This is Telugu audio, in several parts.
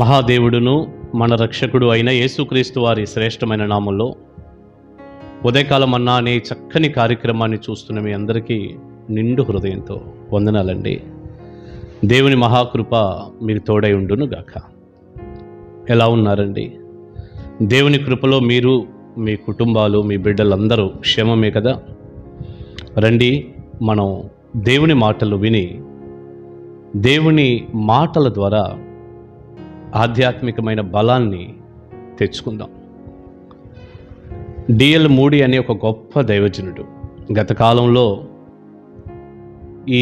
మహాదేవుడును మన రక్షకుడు అయిన యేసుక్రీస్తు వారి శ్రేష్టమైన నామంలో ఉదయకాలం అన్నా అనే చక్కని కార్యక్రమాన్ని చూస్తున్న మీ అందరికీ నిండు హృదయంతో వందనాలండి. దేవుని మహాకృప మీకు తోడై ఉండును గాక. ఎలా ఉన్నారండి? దేవుని కృపలో మీరు, మీ కుటుంబాలు, మీ బిడ్డలందరూ క్షేమమే కదా? రండి, మనం దేవుని మాటలు విని దేవుని మాటల ద్వారా ఆధ్యాత్మికమైన బలాన్ని తెచ్చుకుందాం. డిఎల్ మూడీ అనే ఒక గొప్ప దైవజనుడు గత కాలంలో ఈ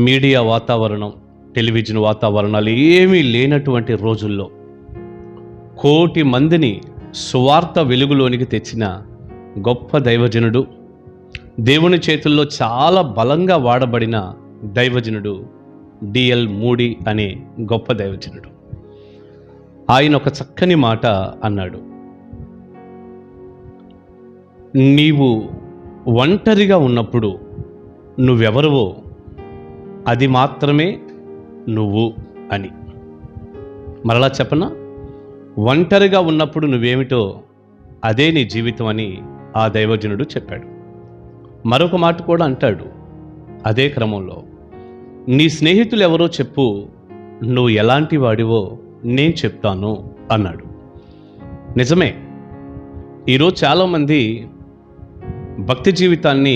మీడియా వాతావరణం, టెలివిజన్ వాతావరణాలు ఏమీ లేనటువంటి రోజుల్లో కోటి మందిని సువార్త వెలుగులోనికి తెచ్చిన గొప్ప దైవజనుడు, దేవుని చేతుల్లో చాలా బలంగా వాడబడిన దైవజనుడు డిఎల్ మూడీ అనే గొప్ప దైవజనుడు. ఆయన ఒక చక్కని మాట అన్నాడు. నీవు ఒంటరిగా ఉన్నప్పుడు నువ్వెవరువో అది మాత్రమే నువ్వు అని. మరలా చెప్పనా? ఒంటరిగా ఉన్నప్పుడు నువ్వేమిటో అదే నీ జీవితం అని ఆ దైవజనుడు చెప్పాడు. మరొక మాట కూడా అంటాడు అదే క్రమంలో, నీ స్నేహితులు ఎవరో చెప్పు, నువ్వు ఎలాంటి వాడివో నేను చెప్తాను అన్నాడు. నిజమే, ఈరోజు చాలామంది భక్తి జీవితాన్ని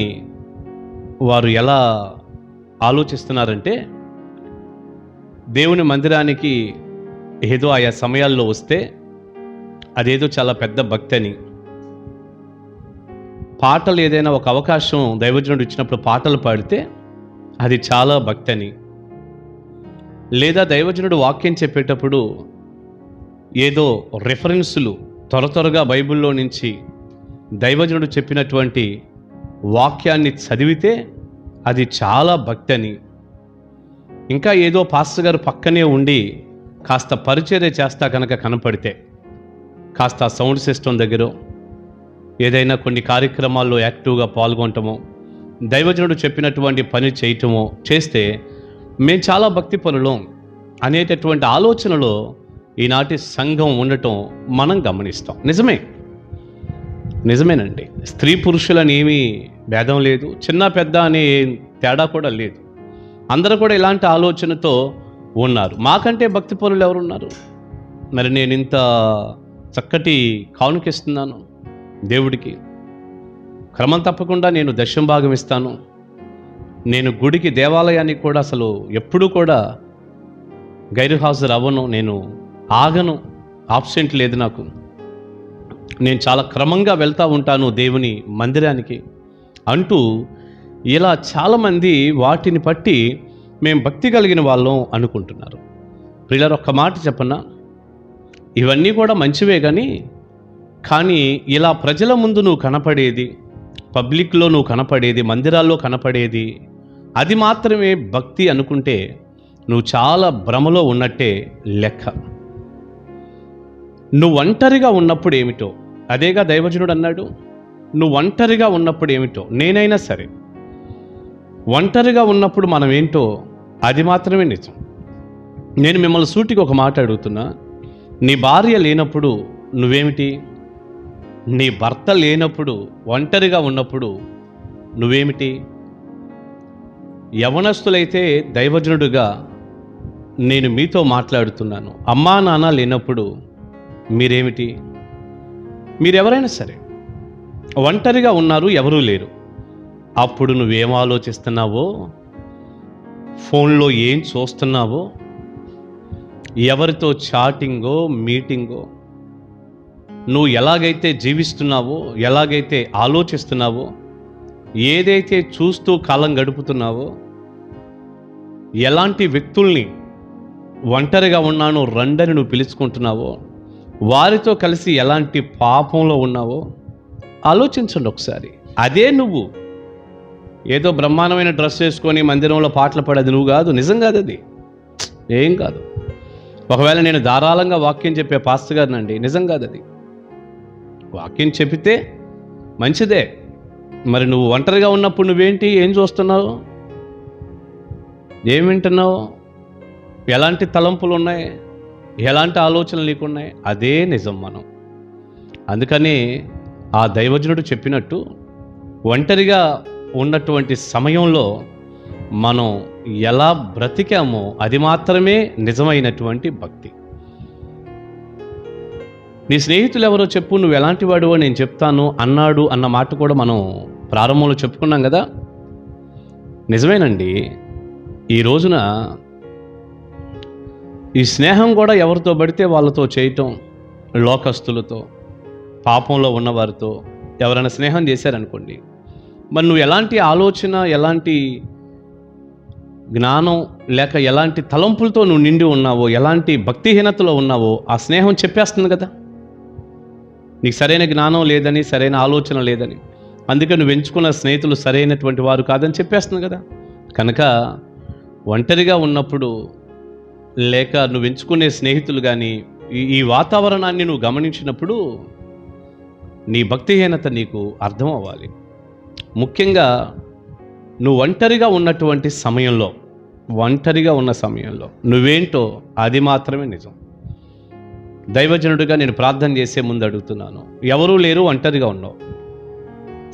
వారు ఎలా ఆలోచిస్తున్నారంటే, దేవుని మందిరానికి ఏదో ఆయా సమయాల్లో వస్తే అదేదో చాలా పెద్ద భక్తి అని, పాటలు ఏదైనా ఒక అవకాశం దైవజనుడు ఇచ్చినప్పుడు పాటలు పాడితే అది చాలా భక్తి అని, లేదా దైవజనుడు వాక్యం చెప్పేటప్పుడు ఏదో రెఫరెన్సులు త్వరగా బైబిల్లో నుంచి దైవజనుడు చెప్పినటువంటి వాక్యాన్ని చదివితే అది చాలా భక్తి అని, ఇంకా ఏదో పాస్టర్ గారు పక్కనే ఉండి కాస్త పరిచర్య చేస్తా కనుక కనపడితే, కాస్త సౌండ్ సిస్టమ్ దగ్గర ఏదైనా కొన్ని కార్యక్రమాల్లో యాక్టివ్గా పాల్గొనటమో, దైవజనుడు చెప్పినటువంటి పని చేయటమో చేస్తే మేము చాలా భక్తి పనులు అనేటటువంటి ఆలోచనలో ఈనాటి సంఘం ఉండటం మనం గమనిస్తాం. నిజమేనండి. స్త్రీ పురుషులని ఏమీ భేదం లేదు, చిన్న పెద్ద అనే తేడా కూడా లేదు. అందరూ కూడా ఇలాంటి ఆలోచనతో ఉన్నారు. మాకంటే భక్తి పనులు ఎవరున్నారు? మరి నేను ఇంత చక్కటి కానుకిస్తున్నాను దేవుడికి, క్రమం తప్పకుండా నేను దశమ భాగం ఇస్తాను, నేను గుడికి దేవాలయానికి కూడా అసలు ఎప్పుడూ కూడా గైరుహాజరు అవ్వను, నేను ఆగను, ఆబ్సెంట్ లేదు నాకు, నేను చాలా క్రమంగా వెళ్తూ ఉంటాను దేవుని మందిరానికి అంటూ ఇలా చాలామంది వాటిని బట్టి మేము భక్తి కలిగిన వాళ్ళం అనుకుంటున్నారు. ప్రియులారా, ఒక్క మాట చెప్పనా, ఇవన్నీ కూడా మంచివే కానీ ఇలా ప్రజల ముందు నువ్వు కనపడేది, పబ్లిక్లో నువ్వు కనపడేది, మందిరాల్లో కనపడేది, అది మాత్రమే భక్తి అనుకుంటే నువ్వు చాలా భ్రమలో ఉన్నట్టే లెక్క. నువ్వు ఒంటరిగా ఉన్నప్పుడు ఏమిటో అదేగా దైవజనుడు అన్నాడు. నువ్వు ఒంటరిగా ఉన్నప్పుడు ఏమిటో, నేనైనా సరే ఒంటరిగా ఉన్నప్పుడు మనం ఏంటో అది మాత్రమే నిజం. నేను మిమ్మల్ని సూటికి ఒక మాట అడుగుతున్నా, నీ భార్య లేనప్పుడు నువ్వేమిటి? నీ భర్త లేనప్పుడు, ఒంటరిగా ఉన్నప్పుడు నువ్వేమిటి? యవనస్తులైతే దైవజనుడుగా నేను మీతో మాట్లాడుతున్నాను. అమ్మా నాన్న లేనప్పుడు మీరేమిటి? మీరెవరైనా సరే ఒంటరిగా ఉన్నారు, ఎవరూ లేరు. అప్పుడు నువ్వేం ఆలోచిస్తున్నావో, ఫోన్లో ఏం చూస్తున్నావో, ఎవరితో చాటింగో మీటింగో, నువ్వు ఎలాగైతే జీవిస్తున్నావో, ఎలాగైతే ఆలోచిస్తున్నావో, ఏదైతే చూస్తూ కాలం గడుపుతున్నావో, ఎలాంటి వ్యక్తుల్ని ఒంటరిగా ఉన్నాను రండని నువ్వు పిలుచుకుంటున్నావో, వారితో కలిసి ఎలాంటి పాపంలో ఉన్నావో ఆలోచించండి ఒకసారి. అదే నువ్వు. ఏదో బ్రహ్మాండమైన డ్రెస్ వేసుకొని మందిరంలో పాటలు పాడేది నువ్వు కాదు, నిజం కాదు, అది ఏం కాదు. ఒకవేళ నేను ధారాళంగా వాక్యం చెప్పే పాస్టర్ గారినండి, నిజం కాదు అది. వాక్యం చెప్పితే మంచిదే, మరి నువ్వు ఒంటరిగా ఉన్నప్పుడు నువ్వేంటి, ఏం చూస్తున్నావు, ఏం వింటున్నావు, ఎలాంటి తలంపులు ఉన్నాయి, ఎలాంటి ఆలోచనలు నీకున్నాయి, అదే నిజం మనం. అందుకనే ఆ దైవజనుడు చెప్పినట్టు ఒంటరిగా ఉన్నటువంటి సమయంలో మనం ఎలా బ్రతికామో అది మాత్రమే నిజమైనటువంటి భక్తి. నీ స్నేహితులు ఎవరో చెప్పు, నువ్వు ఎలాంటి వాడివో నేను చెప్తాను అన్నాడు అన్న మాట కూడా మనం ప్రారంభంలో చెప్పుకున్నాం కదా. నిజమేనండి. ఈ రోజున ఈ స్నేహం కూడా ఎవరితో పడితే వాళ్ళతో చేయటం, లోకస్తులతో, పాపంలో ఉన్నవారితో ఎవరైనా స్నేహం చేశారనుకోండి, మరి నువ్వు ఎలాంటి ఆలోచన, ఎలాంటి జ్ఞానం లేక ఎలాంటి తలంపులతో నువ్వు నిండి ఉన్నావో, ఎలాంటి భక్తిహీనతలో ఉన్నావో ఆ స్నేహం చెప్పేస్తుంది కదా. నీకు సరైన జ్ఞానం లేదని, సరైన ఆలోచన లేదని, అందుకే నువ్వు ఎంచుకున్న స్నేహితులు సరైనటువంటి వారు కాదని చెప్పేస్తుంది కదా. కనుక ఒంటరిగా ఉన్నప్పుడు లేక నువ్వు ఎంచుకునే స్నేహితులు కానీ ఈ వాతావరణాన్ని నువ్వు గమనించినప్పుడు నీ భక్తిహీనత నీకు అర్థం అవ్వాలి. ముఖ్యంగా నువ్వు ఒంటరిగా ఉన్నటువంటి సమయంలో, ఒంటరిగా ఉన్న సమయంలో నువ్వేంటో అది మాత్రమే నిజం. దైవజనుడిగా నేను ప్రార్థన చేసే ముందు అడుగుతున్నాను, ఎవరూ లేరు, ఒంటరిగా ఉన్నావు,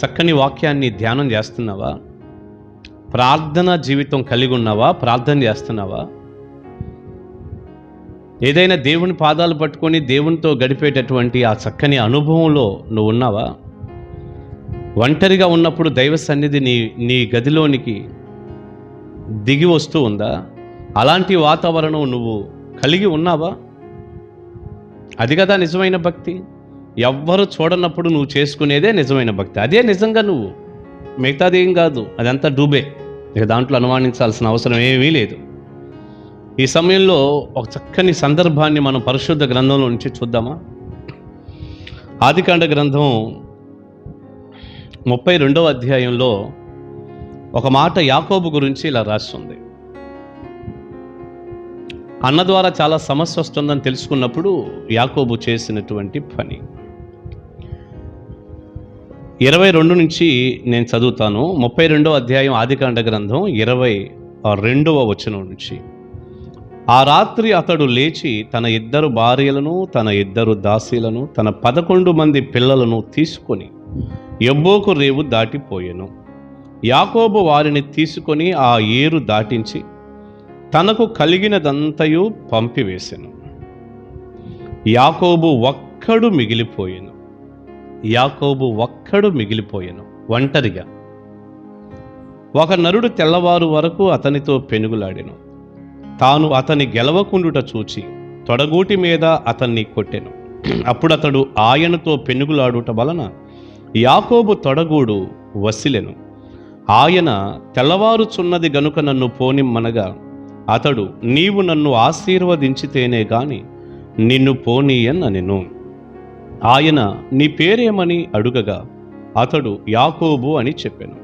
చక్కని వాక్యాన్ని ధ్యానం చేస్తున్నావా? ప్రార్థన జీవితం కలిగి ఉన్నావా? ప్రార్థన చేస్తున్నావా? ఏదైనా దేవుని పాదాలు పట్టుకొని దేవునితో గడిపేటటువంటి ఆ చక్కని అనుభవంలో నువ్వు ఉన్నావా? ఒంటరిగా ఉన్నప్పుడు దైవ సన్నిధి నీ గదిలోనికి దిగి వస్తూ ఉందా? అలాంటి వాతావరణం నువ్వు కలిగి ఉన్నావా? అది కదా నిజమైన భక్తి. ఎవ్వరు చూడనప్పుడు నువ్వు చేసుకునేదే నిజమైన భక్తి. అదే నిజంగా నువ్వు, మిగతాది ఏం కాదు, అదంతా డూబే. ఇక దాంట్లో అనుమానించాల్సిన అవసరం ఏమీ లేదు. ఈ సమయంలో ఒక చక్కని సందర్భాన్ని మనం పరిశుద్ధ గ్రంథంలో నుంచి చూద్దామా? ఆదికాండ గ్రంథం 32వ అధ్యాయంలో ఒక మాట యాకోబు గురించి ఇలా రాస్తుంది. అన్న ద్వారా చాలా సమస్య వస్తుందని తెలుసుకున్నప్పుడు యాకోబు చేసినటువంటి పని. 22 నుంచి నేను చదువుతాను. 32వ అధ్యాయం ఆదికాండ గ్రంథం 22వ వచనం నుంచి. ఆ రాత్రి అతడు లేచి తన 2 భార్యలను, తన 2 దాసీలను, తన 11 మంది పిల్లలను తీసుకొని యబ్బోకు రేవు దాటిపోయెను. యాకోబు వారిని తీసుకొని ఆ ఏరు దాటించి తనకు కలిగినదంతయు పంపివేసెను. యాకోబు ఒక్కడు మిగిలిపోయెను. యాకోబు ఒక్కడు మిగిలిపోయెను, ఒంటరిగా. ఒక నరుడు తెల్లవారు వరకు అతనితో పెనుగులాడెను. తాను అతని గెలవకుండుట చూచి తొడగూటి మీద అతన్ని కొట్టెను. అప్పుడు అతడు ఆయనతో పెనుగులాడుట వలన యాకోబు తొడగూడు వసిలెను. ఆయన తెల్లవారుచున్నది గనుక నన్ను పోనిమ్మనగా అతడు, నీవు నన్ను ఆశీర్వదించితేనే గాని నిన్ను పోనీయనెను. ఆయన, నీ పేరేమని అడుగగా అతడు యాకోబు అని చెప్పెను.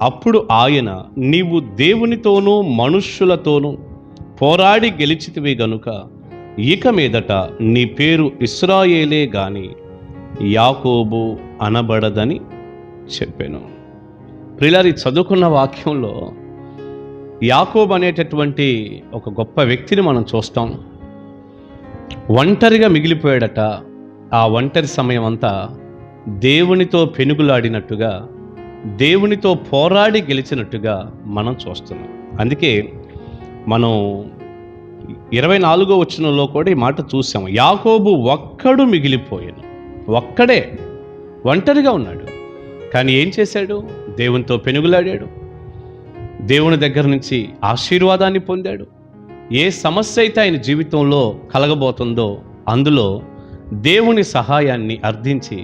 అప్పుడు ఆయన, నీవు దేవునితోనూ మనుష్యులతోనూ పోరాడి గెలిచితివి గనుక ఇక మీదట నీ పేరు ఇశ్రాయేలే గాని యాకోబు అనబడదని చెప్పెను. ప్రియులారా, చదువుకున్న వాక్యంలో యాకోబు అనేటటువంటి ఒక గొప్ప వ్యక్తిని మనం చూస్తాం. ఒంటరిగా మిగిలిపోయాడట. ఆ ఒంటరి సమయం అంతా దేవునితో పెనుగులాడినట్టుగా, దేవునితో పోరాడి గెలిచినట్టుగా మనం చూస్తున్నాం. అందుకే మనం 24వ వచనంలో కూడా ఈ మాట చూసాం. యాకోబు ఒక్కడు మిగిలిపోయాను. ఒక్కడే, ఒంటరిగా ఉన్నాడు. కానీ ఏం చేశాడు? దేవునితో పెనుగులాడాడు. దేవుని దగ్గర నుంచి ఆశీర్వాదాన్ని పొందాడు. ఏ సమస్య అయితే ఆయన జీవితంలో కలగబోతుందో అందులో దేవుని సహాయాన్ని అర్థించి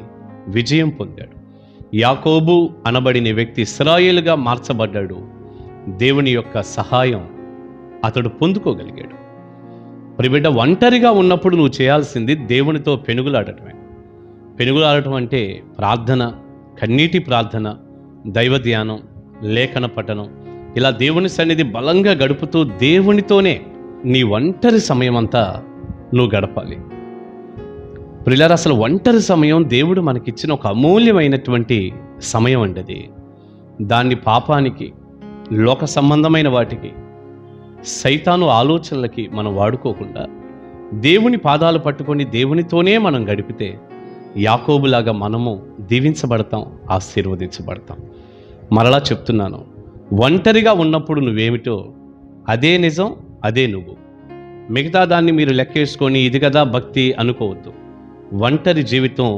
విజయం పొందాడు. యాకోబు అనబడిన వ్యక్తి ఇశ్రాయేలుగా మార్చబడ్డాడు. దేవుని యొక్క సహాయం అతడు పొందుకోగలిగాడు. ప్రియబిడ్డ, ఒంటరిగా ఉన్నప్పుడు నువ్వు చేయాల్సింది దేవునితో పెనుగులాడటమే. పెనుగులాడటం అంటే ప్రార్థన, కన్నీటి ప్రార్థన, దైవ ధ్యానం, లేఖన పఠనం, ఇలా దేవుని సన్నిధి బలంగా గడుపుతూ దేవునితోనే నీ ఒంటరి సమయం అంతా నువ్వు గడపాలి. ప్రియులారా, అసలు ఒంటరి సమయం దేవుడు మనకిచ్చిన ఒక అమూల్యమైనటువంటి సమయం అండి అది. దాన్ని పాపానికి, లోక సంబంధమైన వాటికి, సైతాను ఆలోచనలకి మనం వాడుకోకుండా దేవుని పాదాలు పట్టుకొని దేవునితోనే మనం గడిపితే యాకోబులాగా మనము దీవించబడతాం, ఆశీర్వదించబడతాం. మరలా చెప్తున్నాను, ఒంటరిగా ఉన్నప్పుడు నువ్వేమిటో అదే నిజం, అదే నువ్వు. మిగతా దాన్ని మీరు లెక్కేసుకొని ఇది కదా భక్తి అనుకోవద్దు. ఒంటరి జీవితం,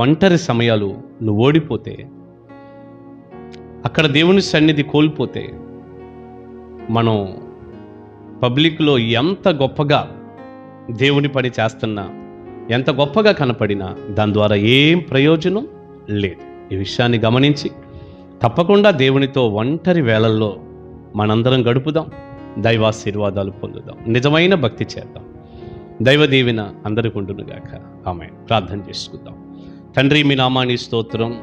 ఒంటరి సమయాలు నువ్వు ఓడిపోతే, అక్కడ దేవుని సన్నిధి కోల్పోతే, మనం పబ్లిక్లో ఎంత గొప్పగా దేవుని పని చేస్తున్నా, ఎంత గొప్పగా కనపడినా దాని ద్వారా ఏం ప్రయోజనం లేదు. ఈ విషయాన్ని గమనించి తప్పకుండా దేవునితో ఒంటరి వేళల్లో మనందరం గడుపుదాం, దైవాశీర్వాదాలు పొందుదాం, నిజమైన భక్తి చేద్దాం. దైవ దీవెన అందరికీ ఉండునుగాక. ఆమేన్. ప్రార్థన చేసుకుందాం. తండ్రి, మీ నామాని స్తోత్రం.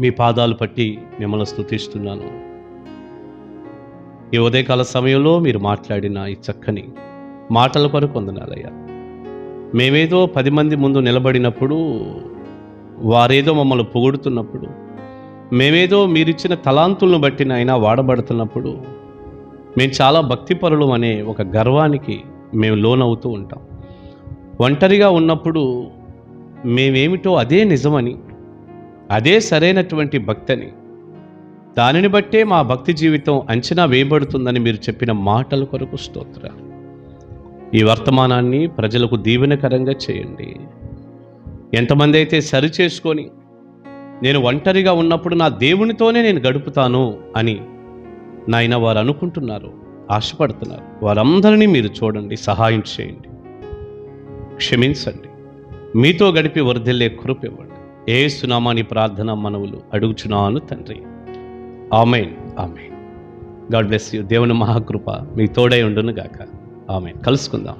మీ పాదాలు పట్టి మిమ్మల్ని స్తుతిస్తున్నాను. ఈ ఉదయకాల సమయంలో మీరు మాట్లాడిన ఈ చక్కని మాటల కొరకు వందనాలయ్యా. మేమేదో 10 మంది ముందు నిలబడినప్పుడు, వారేదో మమ్మల్ని పొగుడుతున్నప్పుడు, మేమేదో మీరిచ్చిన తలాంతులను బట్టి నాయనా వాడబడుతున్నప్పుడు, మేము చాలా భక్తిపరులు అనే ఒక గర్వానికి మేము లోనవుతూ ఉంటాం. ఒంటరిగా ఉన్నప్పుడు మేమేమిటో అదే నిజమని, అదే సరైనటువంటి భక్తి అని, దానిని బట్టే మా భక్తి జీవితం అంచనా వేయబడుతుందని మీరు చెప్పిన మాటల కొరకు స్తోత్రాలు. ఈ వర్తమానాన్ని ప్రజలకు దీవెనకరంగా చేయండి. ఎంతమంది అయితే సరిచేసుకొని నేను ఒంటరిగా ఉన్నప్పుడు నా దేవునితోనే నేను గడుపుతాను అని నాయన వారు అనుకుంటున్నారు, ఆశపడుతున్నారు, వారందరినీ మీరు చూడండి, సహాయం చేయండి, క్షమించండి, మీతో గడిపి వర్ధిల్లే కృప ఇవ్వండి. యేసు నామమున ప్రార్థన మనవులు అడుగుచున్నాను తండ్రి. Amen, amen. God bless you. దేవుని మహాకృప మీ తోడై ఉండును గాక. ఆమేన్. కలుసుకుందాం.